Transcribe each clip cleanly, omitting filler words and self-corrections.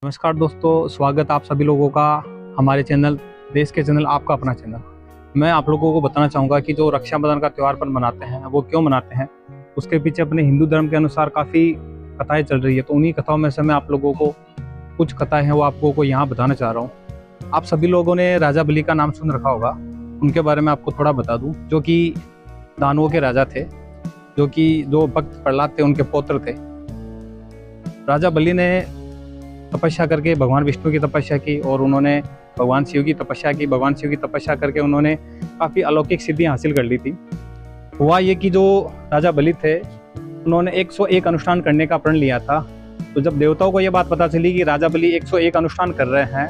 नमस्कार दोस्तों, स्वागत आप सभी लोगों का हमारे चैनल देश के चैनल आपका अपना चैनल। मैं आप लोगों को बताना चाहूँगा कि जो रक्षाबंधन का त्यौहार पर मनाते हैं वो क्यों मनाते हैं। उसके पीछे अपने हिंदू धर्म के अनुसार काफ़ी कथाएं चल रही है, तो उन्हीं कथाओं में से मैं आप लोगों को कुछ कथाएं हैं वो आप लोगों को यहाँ बताना चाह रहा हूँ। आप सभी लोगों ने राजा बलि का नाम सुन रखा होगा, उनके बारे में आपको थोड़ा बता दूँ। जो कि दानवों के राजा थे, जो भक्त प्रहलाद थे उनके पौत्र थे। राजा बलि ने तपस्या करके भगवान विष्णु की तपस्या की और उन्होंने भगवान शिव की तपस्या की। भगवान शिव की तपस्या करके उन्होंने काफ़ी अलौकिक सिद्धियां हासिल कर ली थी। हुआ ये कि जो राजा बलि थे उन्होंने 101 अनुष्ठान करने का प्रण लिया था। तो जब देवताओं को ये बात पता चली कि राजा बलि 101 अनुष्ठान कर रहे हैं,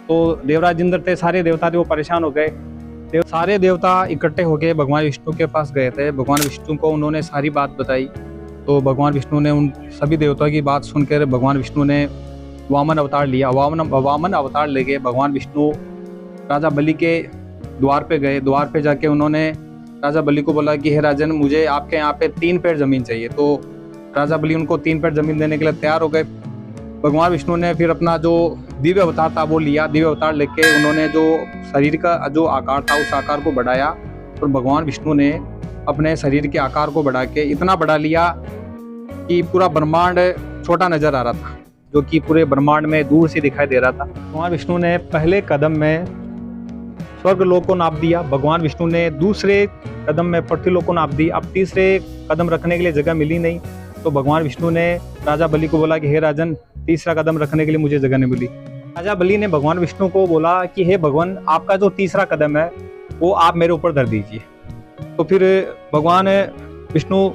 तो देवराज इंद्र थे, सारे देवता थे, वो परेशान हो गए। सारे देवता इकट्ठे होकर भगवान विष्णु के पास गए थे। भगवान विष्णु को उन्होंने सारी बात बताई। तो भगवान विष्णु ने उन सभी देवताओं की बात सुनकर भगवान विष्णु ने वामन अवतार लिया। वामन अवतार लेके भगवान विष्णु राजा बलि के द्वार पे गए। द्वार पे जाके उन्होंने राजा बलि को बोला कि हे राजन, मुझे आपके यहाँ पे 3 पेड़ जमीन चाहिए। तो राजा बलि उनको 3 पेड़ जमीन देने के लिए तैयार हो गए। भगवान विष्णु ने फिर अपना जो दिव्य अवतार था वो लिया। दिव्य अवतार लेके उन्होंने जो शरीर का जो आकार था उस आकार को बढ़ाया। तो भगवान विष्णु ने अपने शरीर के आकार को बढ़ा के इतना बढ़ा लिया कि पूरा ब्रह्मांड छोटा नजर आ रहा था, जो कि पूरे ब्रह्मांड में दूर से दिखाई दे रहा था। भगवान विष्णु ने पहले कदम में स्वर्ग लोक को नाप दिया। भगवान विष्णु ने दूसरे कदम में पृथ्वी लोक को नाप दी। अब तीसरे कदम रखने के लिए जगह मिली नहीं, तो भगवान विष्णु ने राजा बलि को बोला कि हे राजन, तीसरा कदम रखने के लिए मुझे जगह नहीं मिली। राजा बलि ने भगवान विष्णु को बोला कि हे भगवान, आपका जो तीसरा कदम है वो आप मेरे ऊपर धर दीजिए। तो फिर भगवान विष्णु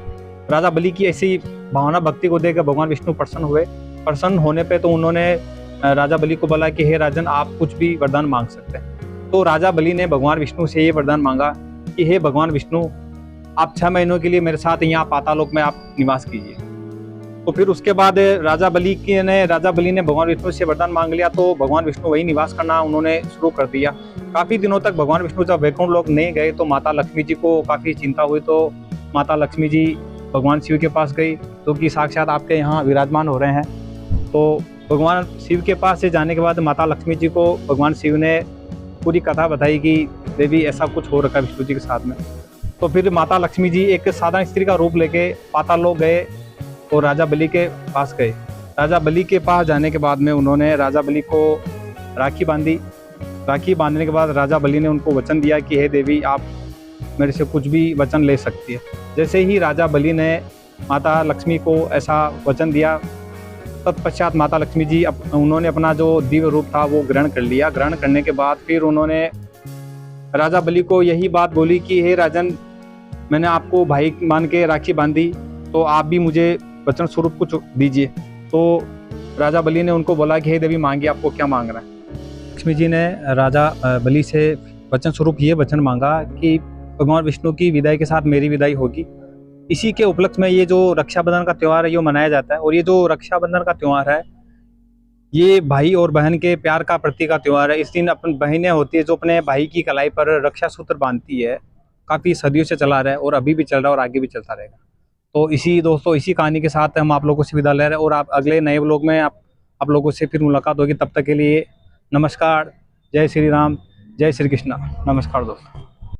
राजा बलि की ऐसी भावना भक्ति को देखकर भगवान विष्णु प्रसन्न हुए। प्रसन्न होने पे तो उन्होंने राजा बलि को बोला कि हे राजन, आप कुछ भी वरदान मांग सकते हैं। तो राजा बलि ने भगवान विष्णु से ये वरदान मांगा कि हे भगवान विष्णु, आप 6 महीनों के लिए मेरे साथ यहाँ पातालोक में आप निवास कीजिए। तो फिर उसके बाद राजा बलि ने भगवान विष्णु से वरदान मांग लिया। तो भगवान विष्णु वही निवास करना उन्होंने शुरू कर दिया। काफ़ी दिनों तक भगवान विष्णु जब वैकुंठ लोक नहीं गए तो माता लक्ष्मी जी को काफ़ी चिंता हुई। तो माता लक्ष्मी जी भगवान शिव के पास गई, जो कि साक्षात आपके यहाँ विराजमान हो रहे हैं। तो भगवान शिव के पास से जाने के बाद माता लक्ष्मी जी को भगवान शिव ने पूरी कथा बताई कि देवी ऐसा कुछ हो रखा है विष्णु जी के साथ में। तो फिर माता लक्ष्मी जी एक साधारण स्त्री का रूप लेके पाताल लोक गए और राजा बलि के पास गए। राजा बलि के पास जाने के बाद में उन्होंने राजा बलि को राखी बांधी। राखी बांधने के बाद राजा बलि ने उनको वचन दिया कि हे देवी, आप मेरे से कुछ भी वचन ले सकती है। जैसे ही राजा बलि ने माता लक्ष्मी को ऐसा वचन दिया, तत्पश्चात माता लक्ष्मी जी उन्होंने अपना जो दिव्य रूप था वो ग्रहण कर लिया। ग्रहण करने के बाद फिर उन्होंने राजा बलि को यही बात बोली कि हे राजन, मैंने आपको भाई मान के राखी बांधी, तो आप भी मुझे वचन स्वरूप कुछ दीजिए। तो राजा बलि ने उनको बोला कि हे देवी, मांगिए, आपको क्या मांगना है। लक्ष्मी जी ने राजा बलि से वचन स्वरूप ये वचन मांगा कि भगवान विष्णु की विदाई के साथ मेरी विदाई होगी। इसी के उपलक्ष्य में ये जो रक्षाबंधन का त्यौहार है ये मनाया जाता है। और ये जो रक्षाबंधन का त्यौहार है ये भाई और बहन के प्यार का प्रतीक का त्यौहार है। इस दिन अपन बहनें होती है जो अपने भाई की कलाई पर रक्षा सूत्र बांधती है। काफ़ी सदियों से चला रहा है और अभी भी चल रहा है और आगे भी चलता रहेगा। तो इसी कहानी के साथ हम आप लोगों से विदा ले रहे हैं और आप अगले नए व्लॉग में आप लोगों से फिर मुलाकात होगी। तब तक के लिए नमस्कार, जय श्री राम, जय श्री कृष्णा। नमस्कार दोस्तों।